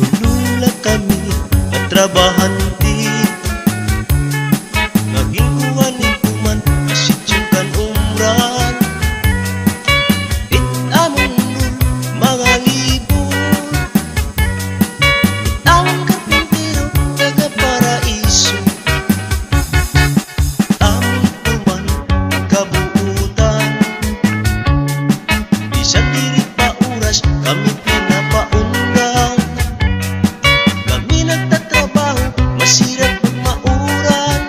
Tulula kami at trabahante, naging huwanin kuman asit yung kanumran. It among nun mga libon, it among karpintero taga paraiso. Among kuman kabuutan, bisag diri pa oras kami pinapaundang. Kami nagtatrabaho, masirap magmauran.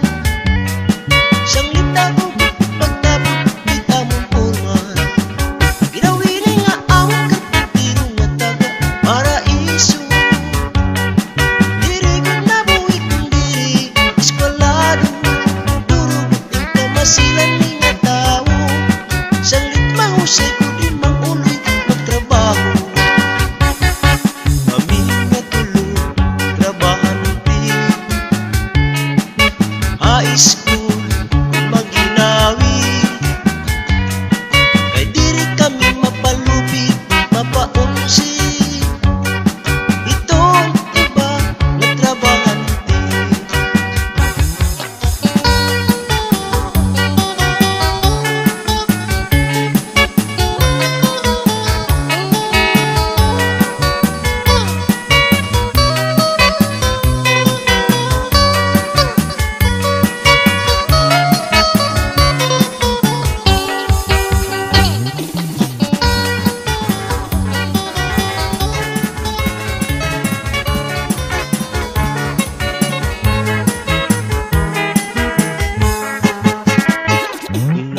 Siyang lintagong pagtabog, di among porman. Ginawili nga among karpintero nga taga paraiso. Diri ko nabuhi kung diri eskwalado, durugot ang kamasilan ni nga tao. Siyang litmahusay ko di manguloy magtrabaho. Kami nga tulo trabahante, high school maginawi. Kay diri kami mapalupit, mapaunsi. Itong iba na trabahante.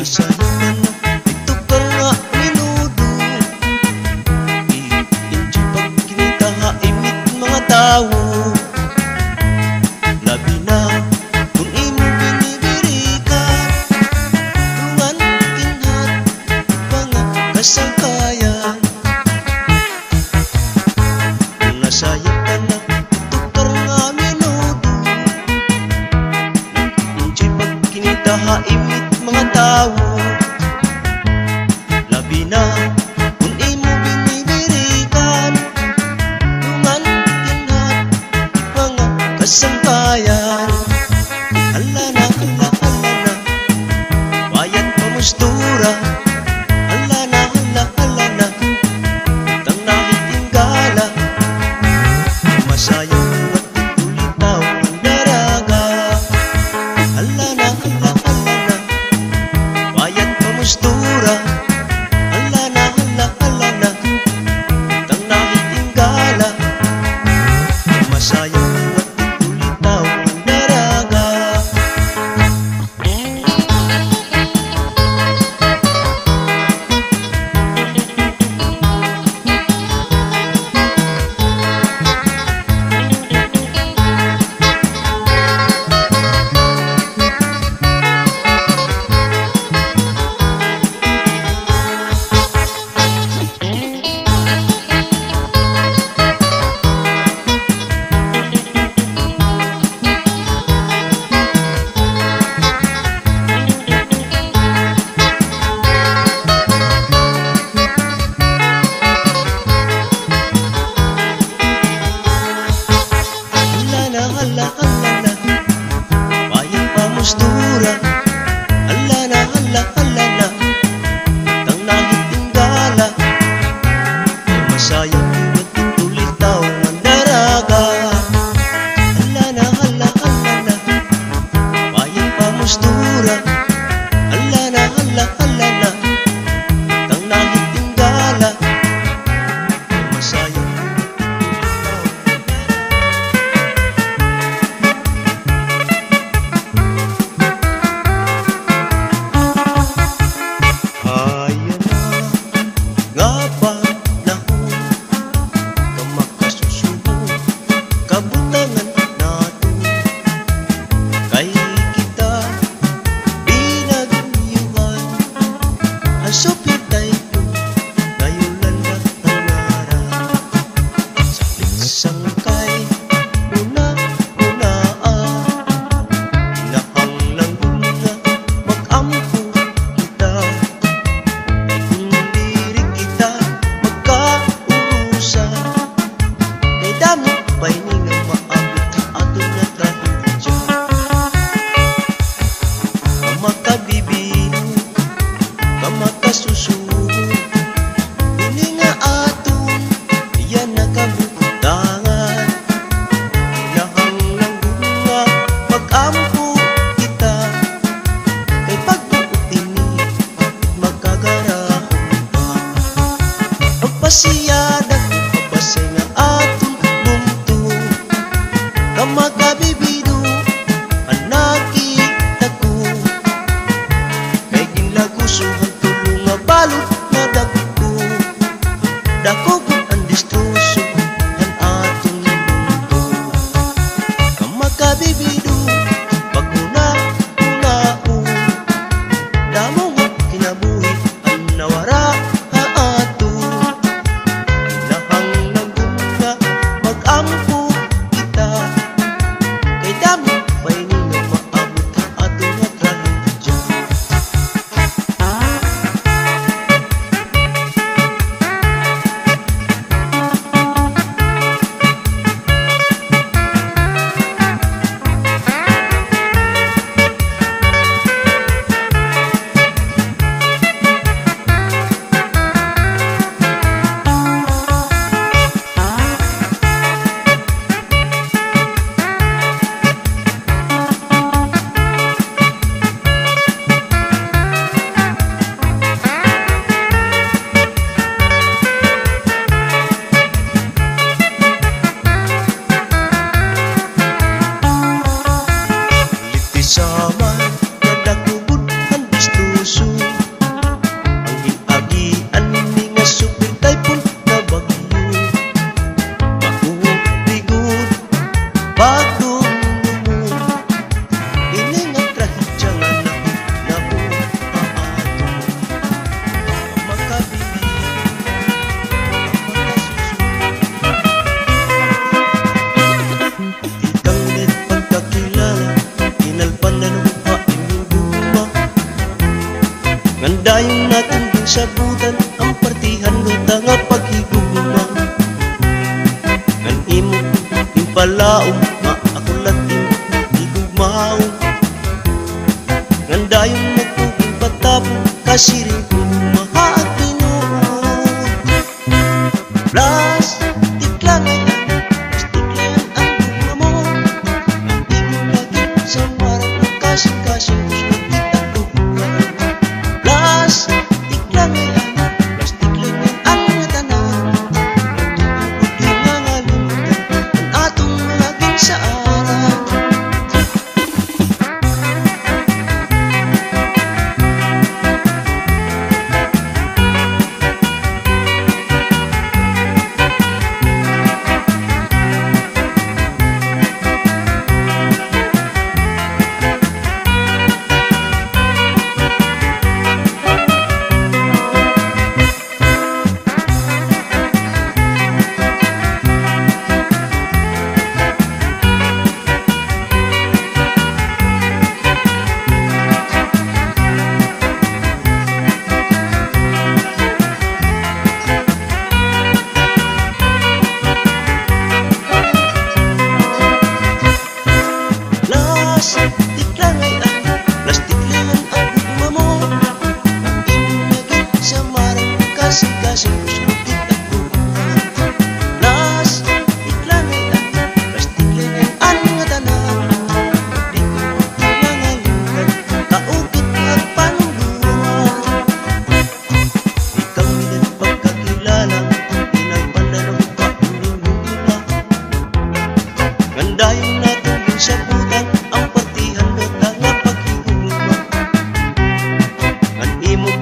Nasa'yo ka na, ito ka nga minudo. I-enjoy pag kinita haimit mga tao. Labi na kung imo binibirikan, tungan kinhat mga kasangkayan. Kung nasa'yo ka na, ito ka nga minudo. I-enjoy pag kinita haimit mga tao. Labi na kung imo binibirikan, tungan kinhat mga kasangkayan. Hala na, bayad pamustura. Hala na, tang nahitinggala. Masayaw at tulitaw ng daraga. Hala na, bayad pamustura. Hala na, tang nahitinggala. Masayaw at tulitaw ng daraga. Hala na, bayad pamustura. Hala na, tang nahitinggala. Masayaw at tulitaw ng daraga. Hala na, bayad pamustura. Hala na, tang nahitinggala. Masayaw at tulitaw ng daraga. palaong ako lating igugmaw ngandayon mo kung patapong kasiring ko mahaat pinuod plastik lang ay plastik lang ang gugma mo ang ibig lagi sa marang kasing-kasing kita ko plastik lang ay plastik lang ang tanan di nga ngalimutan ang atong laging sa araw. Plastik lang ay plastik lang ang gugma mo ang inagit sa marang kasing-kasing sulit at gugma plastik lang ay plastik lang ang tanan di ko nangalimutan kaugit at panungguan ikaw din pagkakilala pinagpananong paululula gandayon natin din sa butan ang partihan mo nga paghihulma ang imong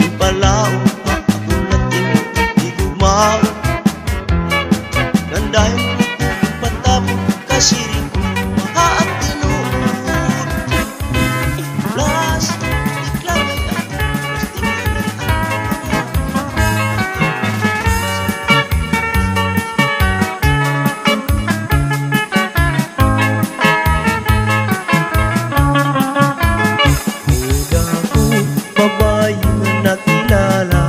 yung palao ako natin igugmaw gandayon mo yung patapong kasiring ko mahaat tinuod plastik lang ay plastik lang babae na nakilala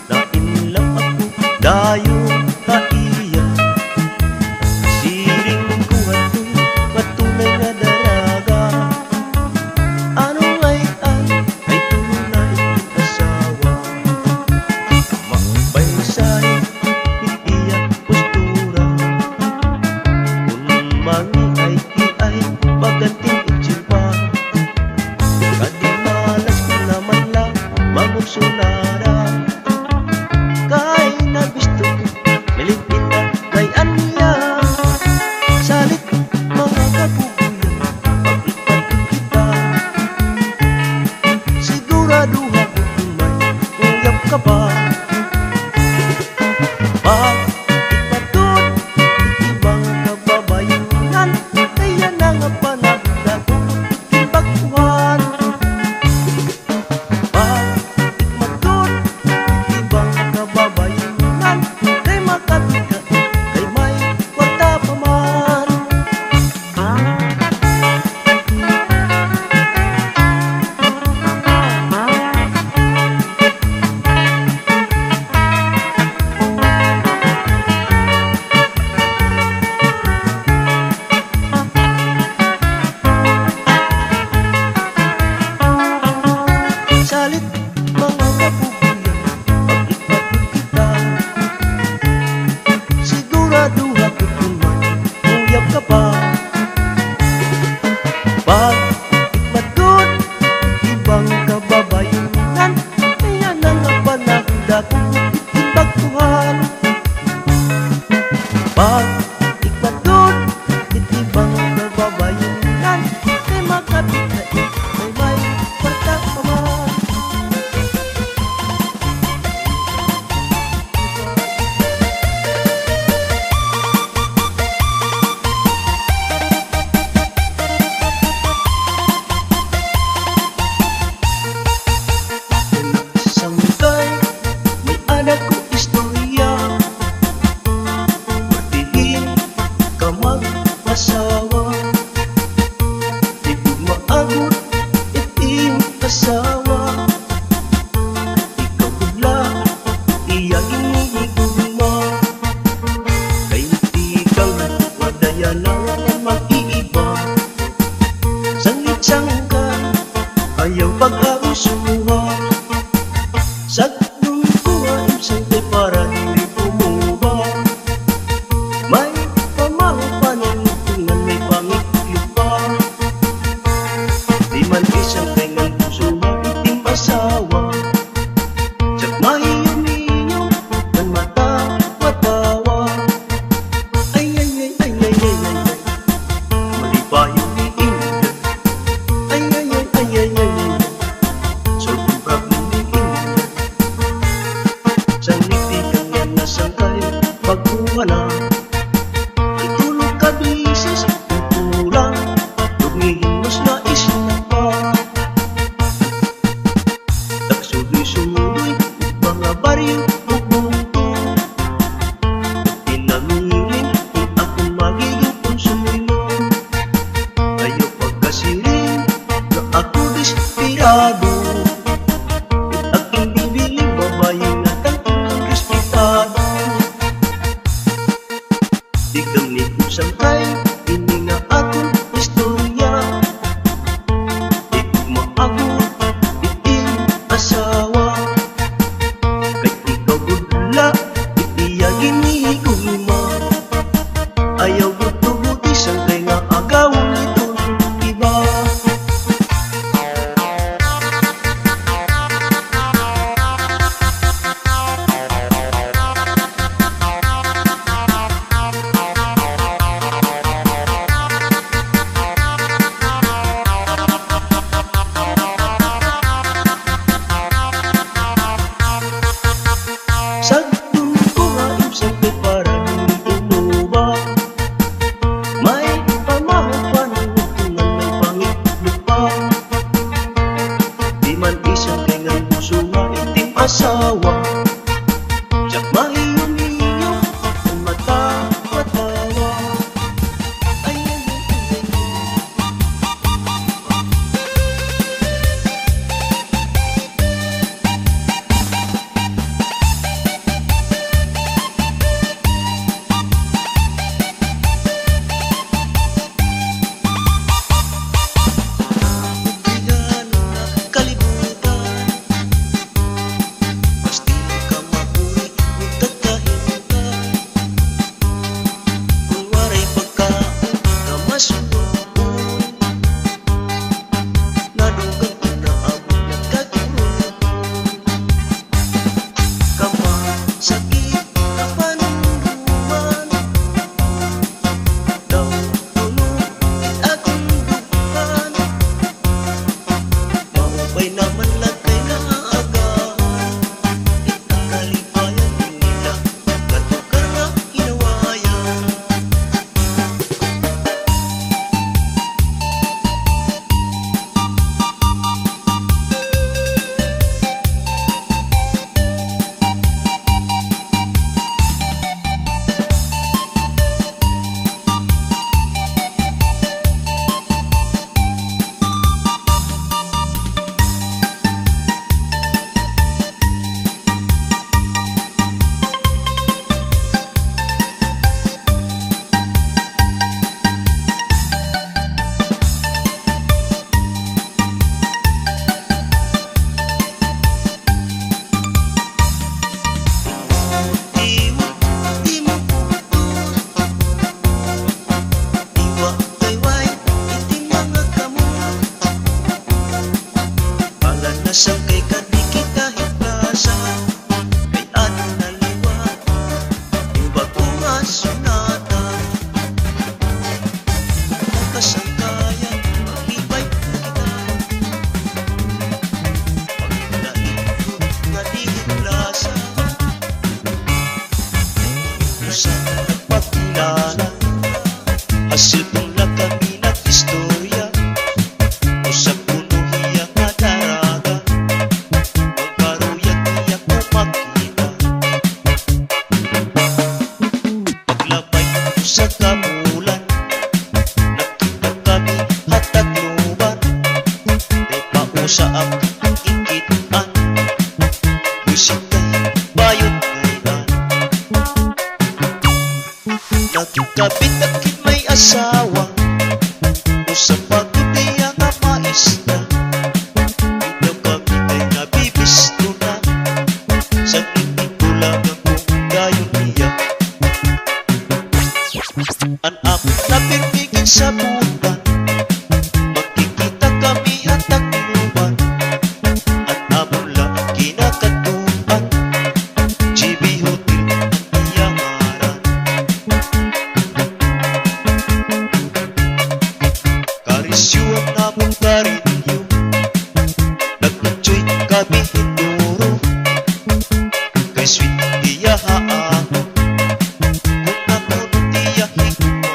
nainlang ako dayon kaiya siring ko ato patunay nga dalaga ano ay tunay asawa mabaysay iya postura kung mangi ay pagating ujipa kadimalas ko naman lang magugsunara kay nagusto ko nilipita kay aniya salit mga kapugulan paglipat kita sigurado ako kung may uyap ka ba ipatod ibang kababayunan kaya na nga panagda bakwan ikmatod ibang kababayunan kay makapika kay may kwarta pa man salit mga kapugulan pag-ipatod kita sigurado ako kung may uyap ka pa pag-ipatod ibang kababayunan kaya na nga panagda kung imbagtuhan pag-ipatod ibang kababayunan kay makapita kay may kwarta pa man Sangkay, may anak ko istorya Martihin ka mag-asawa Di ko maagot, itim asawa Ikaw kula, iyagin mo kay di kang kaya lang mag-iiba. Sangit-sangka, ayaw pag-ausuhan. Sagdong kuha, imsangkay para dili umuha. May pamaho pa ng tungan, may pangitlo pa. Di man isang kay ng puso itim asawa. Tsak mahiyuminyo, ng mata matawa. Ay ay ay ay ay ay ay ay, mali ba yung iingat? Ay ay ay ay ay ay ay, solve ang problem ni ingat. Sang ngiti kang yan nasangkay, pagkuha na. Itulog ka bisis, kukulang, lumihin mas nais na pa. Nagsuloy-suloy, mga baryo, bubunto. Pinamiling, kung ako magiging konsumo. Ayaw pagkasiring, na ako desperado. Aking bibiling, babae na tangkang respetado. Di kami kusangkay, hindi nga akong istorya. Di kumaabot, iting asawa. Kahit ikaw budla, itiya ginigulma. Ayaw buto-buti, sangkay nga agawin itong iba. Sagdong kuha, imsangkay para dili umuha. May pamaho pa ng tungan, may pangitlo pa. Di man isang kay ng puso nga itim asawa. Tsak mahiyuminyo, ng mata matawa. Ay ay ay ay ay ay. Bigyan na kalibutan, basta ka mabuhi, magtagkahimutan. Kung waray pagkaon, na masunuon, nadugang pinaabot ng kagurunod. Kapasakit na panunduman, daw tulog at akong duguan. Mahubay naman lagay na agahan, at ang kalipayan nila, katukar na hinawayan. Di mo putol, iwa kayway, itim mga kamot. Pala na sangkay ka, di kita hiplasa. Kay ano naliwat, iba ko nga sunata. Kasangkayan, mahibay na kita. Pag naikot nga di hiplasa, sa nagpakilala, hasil kong nakabilang istorya. Usap puno hiyak na daraga, magkaruyag-iyak ko makita. Paglabay ko sa kamulan, nakita kami hatagluban. Di pa usaap ang ikitan, wisit kay bayot ngayon. Nagkabit-akit may asawa o sa pagod niya nga maisda. Ikaw kami kay nabibisto na sa titipulang ako gayon niya. An akong napipigil sa buwan, magkikita kami at tagluman. At amon lang kinakatuan, GB Hotel ang iyang ngaran. Karisyo ang among karinyo, nag-enjoy kami hinduro. Kay sweet diya haako, kung ako nung diya higma.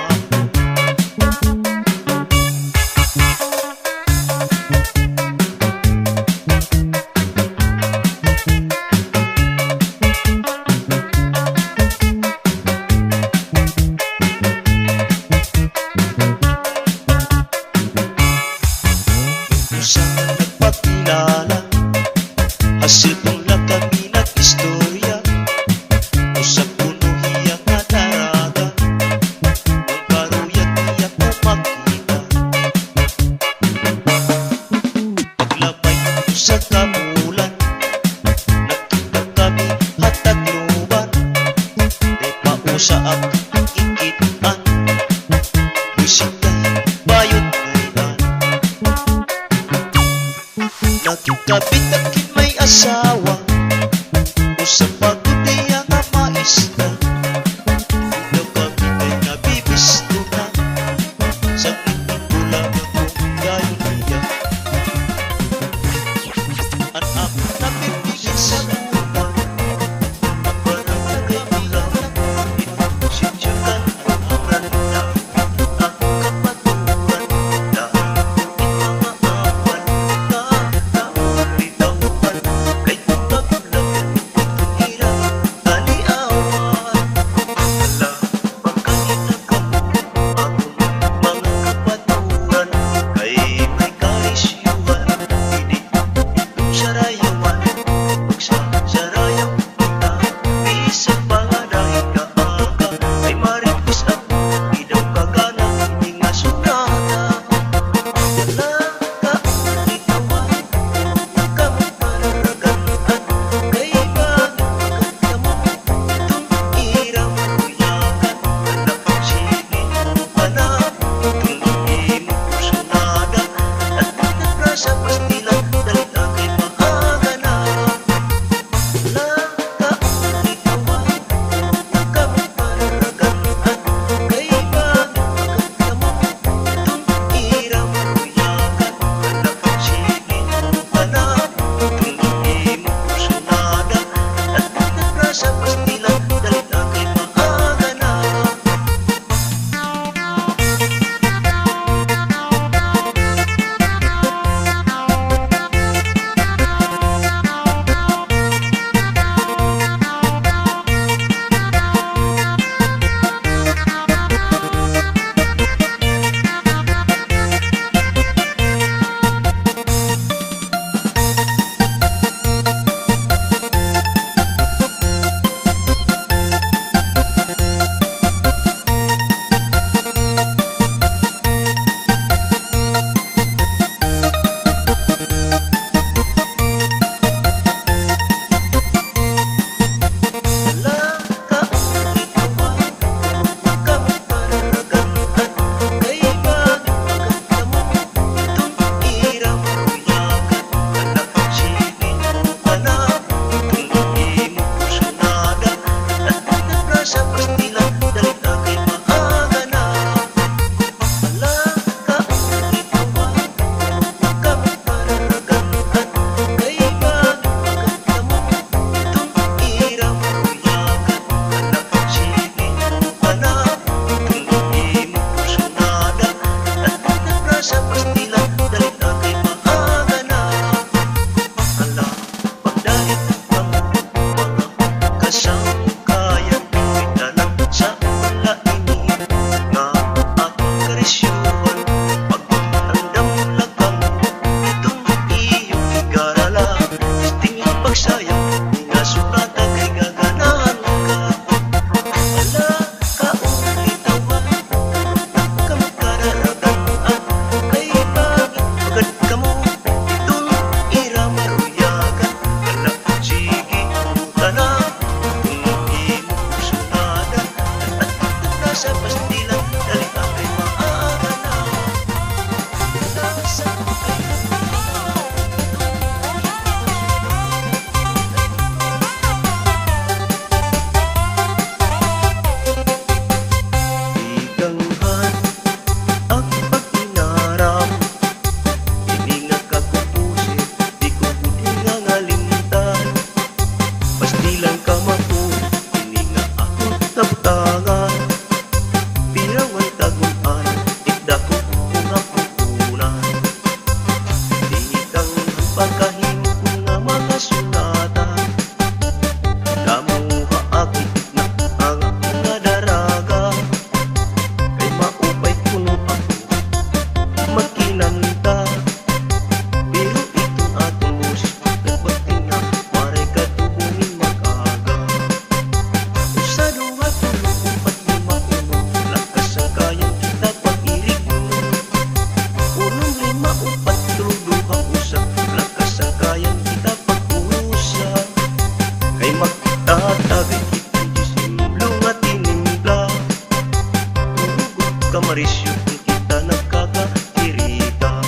kamarisyo kung kita nagkakakirita.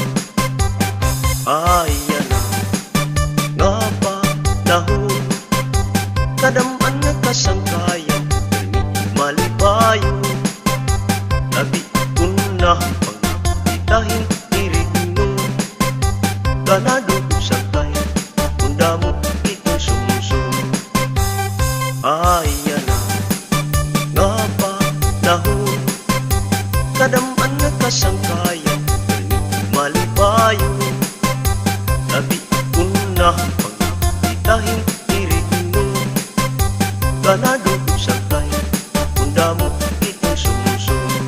Ayan na nga pa nahon, kadaman na kasangkayan, malipayo. Labi ko na pagkitahin tirig mo, ganado sa kaya, kunda mo itong sumsum. Ayan na nga pa nahon, kadaman na kasangkayan, malipayo. Labi ko na pagkitahin tirig mo, ganado sa kaya, kunda mo itong sumsum.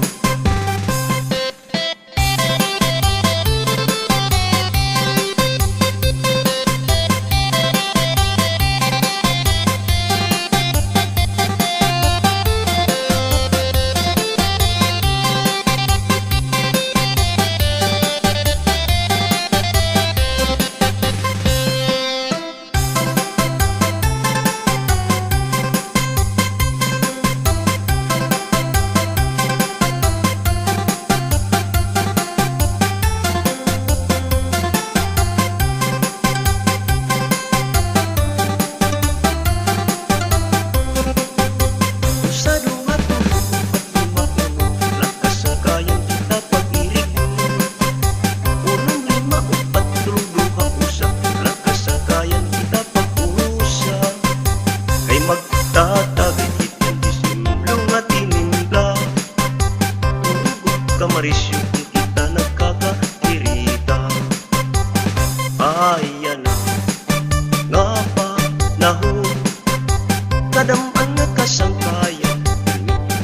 Kamarisyo kung kita nagkakakirita. Ayan na nga pa nahon, kadaman na kasangkayan,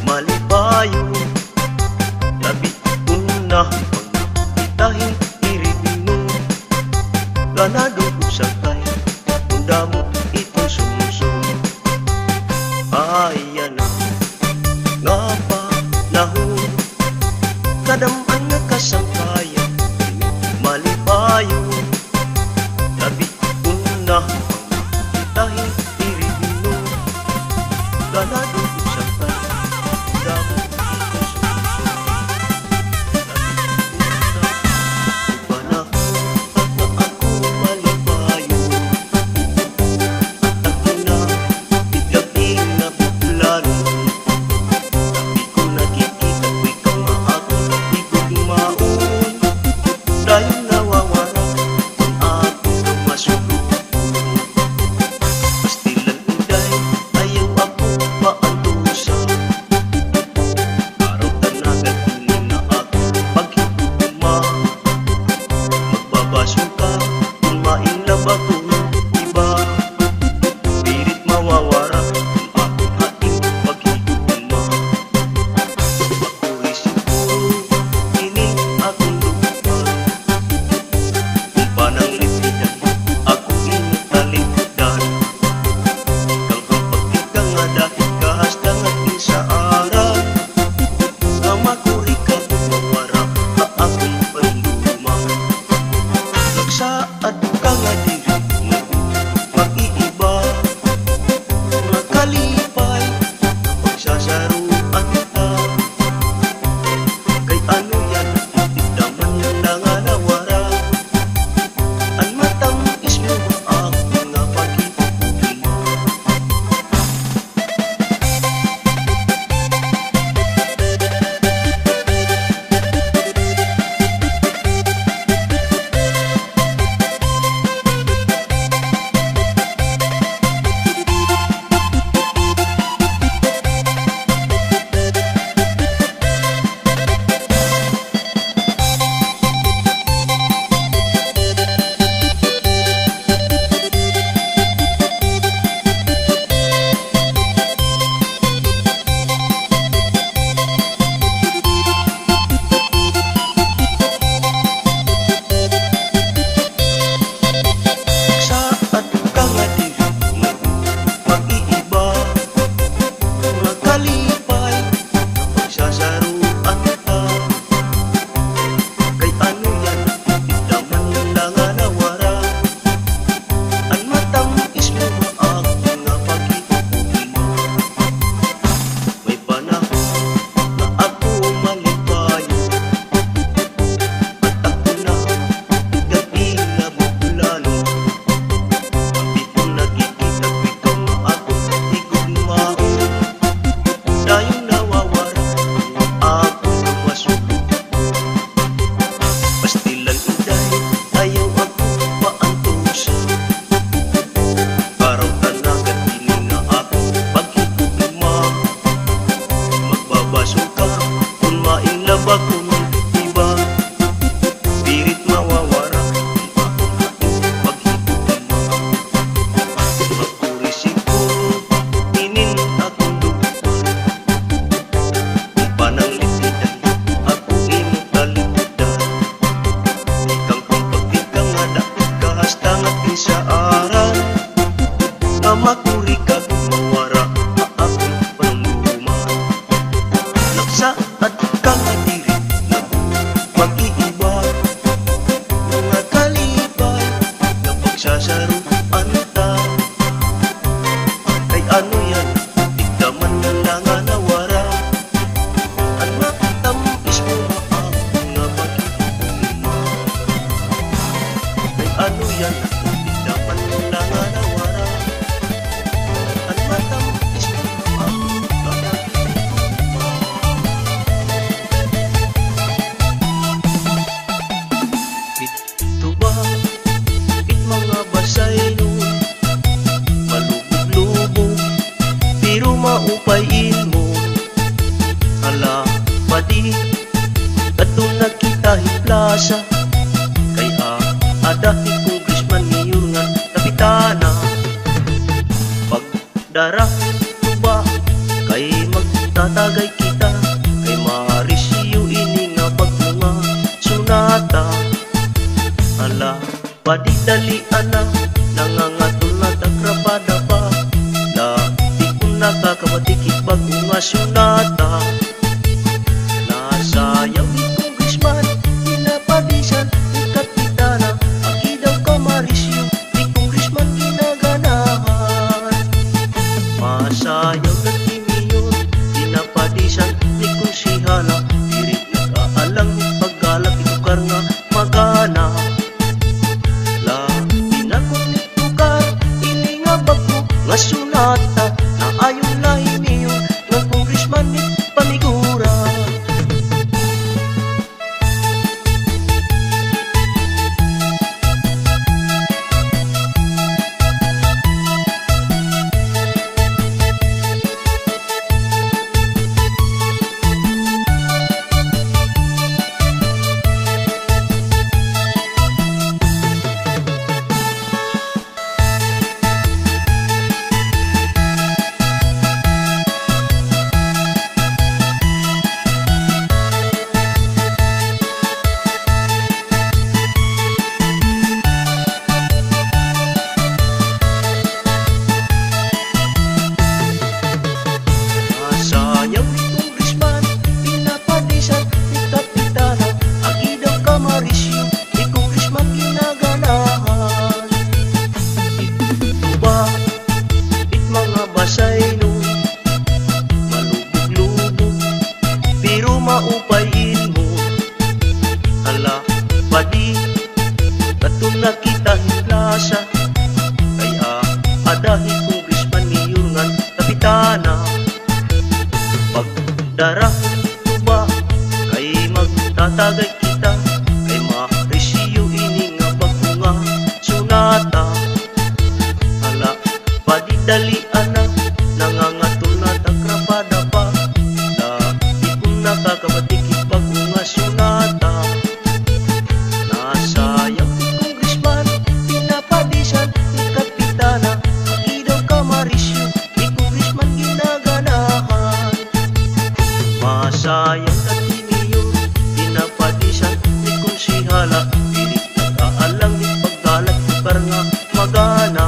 malipayo. Labi ko na pagkitahin tirig mo, ganado sa kaya, kunda mo itong sumsum. Ayan na nga pa nahon, kadaman dahil plaza. Kaya adahi congressman mayor nga kapitana. Pagdara tuba kay magtatagay kita, kay marisyo ini nga pagbunga sunata. Ala padidalian na nangangatol na takrabada pa, la di ko nakakabatikit pagbunga sunata. Nasayaw ni congressman, pinapadisan ni kapitana, aki daw ka marisyo ni congressman ginaganahan. Masayaw na timiyon, pinapadisan ni konsihala, dirit nag-aalang ni paggalak itukar nga magana. La pinakot ni tukar, ini nga bago nga sunata, na ayon lahi niyo nga congressman ni Pamigura. Sayaw ni congressman, pinapadisan ni kapitana, agi daw ka marisyo ni congressman ginaganahan. Ito ba, it mga basay nun, malubog-lubog, pero maupayin mo. Hala, padi, katong nakita hiklasa, kaya adahi congressman mayor nga kapitana. Pagdara tuba kay magtatagay kita, kay marisyo ini nga pagbunga sunata. Hala padidalian na nangangatol na takrabada pa, la di ko nakakabatikit pagbunga sunata. Nasayaw ni congressman, pinapadisan ni kapitana, aki daw ka marisyo ni congressman ginaganahan. Masayang na tiniyon, pinapadisan ni konsihala, pilit nag-aalang ni paggalat tukar nga magana.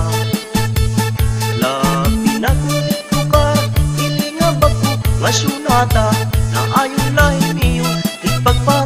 La pinagulit tukar, ini nga bago nga sunata, na ayon lahi niyo, ipagpa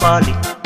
balik